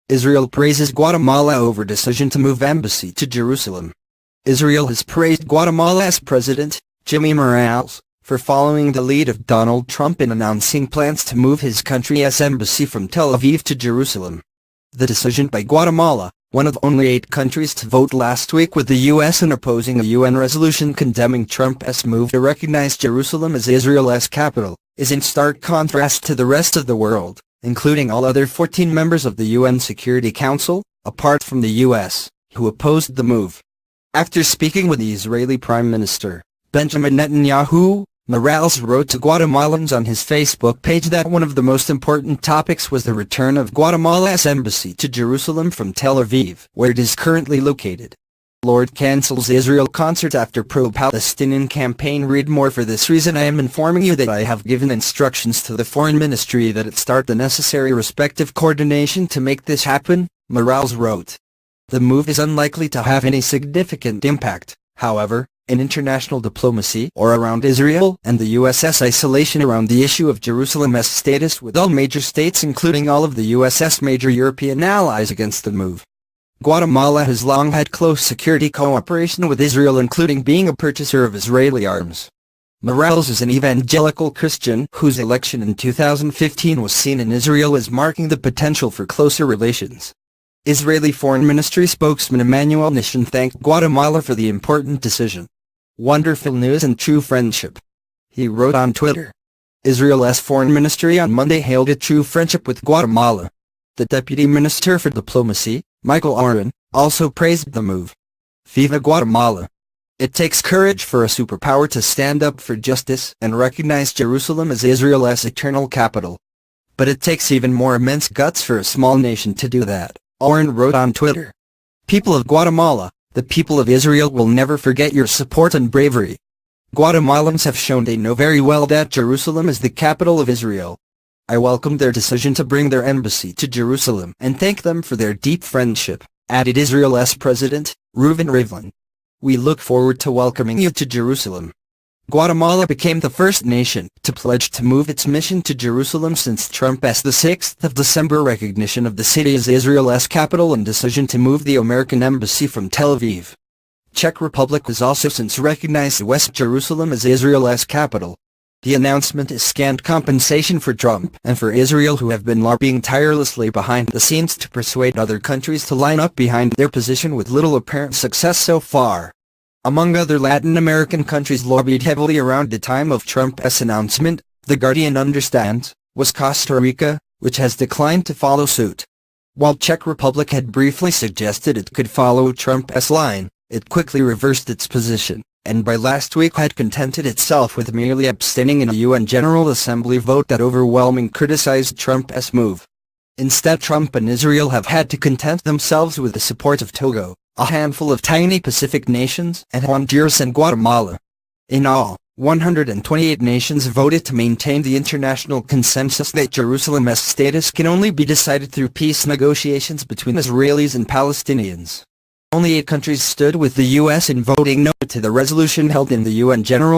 Israel praises Guatemala over decision to move embassy to Jerusalem. Israel has praised Guatemala's president, Jimmy Morales, for following the lead of Donald Trump in announcing plans to move his country's embassy from Tel Aviv to Jerusalem. The decision by Guatemala, one of only 8 countries to vote last week with the U.S. in opposing a UN resolution condemning Trump's move to recognize Jerusalem as Israel's capital, is in stark contrast to the rest of the world, including all other 14 members of the UN Security Council, apart from the U.S., who opposed the move. After speaking with the Israeli Prime Minister, Benjamin Netanyahu, Morales wrote to Guatemalans on his Facebook page that one of the most important topics was the return of Guatemala's embassy to Jerusalem from Tel Aviv, where it is currently located. Lorde cancels Israel concert after pro-Palestinian campaign. Read more. For this reason I am informing you that I have given instructions to the Foreign Ministry that it start the necessary respective coordination to make this happen, Morales wrote. The move is unlikely to have any significant impact, however, in international diplomacy or around Israel and the US's isolation around the issue of Jerusalem's status with all major states including all of the US's major European allies against the move. Guatemala has long had close security cooperation with Israel, including being a purchaser of Israeli arms. Morales is an evangelical Christian whose election in 2015 was seen in Israel as marking the potential for closer relations. Israeli Foreign Ministry spokesman Emmanuel Nishan thanked Guatemala for the important decision. "Wonderful news and true friendship," he wrote on Twitter. Israel's Foreign Ministry on Monday hailed a true friendship with Guatemala. The Deputy Minister for Diplomacy, Michael Aaron, also praised the move. "Viva Guatemala! It takes courage for a superpower to stand up for justice and recognize Jerusalem as Israel's eternal capital. But it takes even more immense guts for a small nation to do that," Aaron wrote on Twitter. "People of Guatemala, the people of Israel will never forget your support and bravery. Guatemalans have shown they know very well that Jerusalem is the capital of Israel. I welcome their decision to bring their embassy to Jerusalem and thank them for their deep friendship," added Israel's President, Reuven Rivlin. "We look forward to welcoming you to Jerusalem." Guatemala became the first nation to pledge to move its mission to Jerusalem since Trump's the 6th of December recognition of the city as Israel's capital and decision to move the American embassy from Tel Aviv. Czech Republic has also since recognized West Jerusalem as Israel's capital. The announcement is scant compensation for Trump and for Israel, who have been lobbying tirelessly behind the scenes to persuade other countries to line up behind their position with little apparent success so far. Among other Latin American countries lobbied heavily around the time of Trump's announcement, The Guardian understands, was Costa Rica, which has declined to follow suit. While Czech Republic had briefly suggested it could follow Trump's line, it quickly reversed its position, and by last week had contented itself with merely abstaining in a UN General Assembly vote that overwhelmingly criticized Trump's move. Instead, Trump and Israel have had to content themselves with the support of Togo, a handful of tiny Pacific nations, and Honduras and Guatemala. In all, 128 nations voted to maintain the international consensus that Jerusalem's status can only be decided through peace negotiations between Israelis and Palestinians. Only 8 countries stood with the U.S. in voting no to the resolution held in the UN General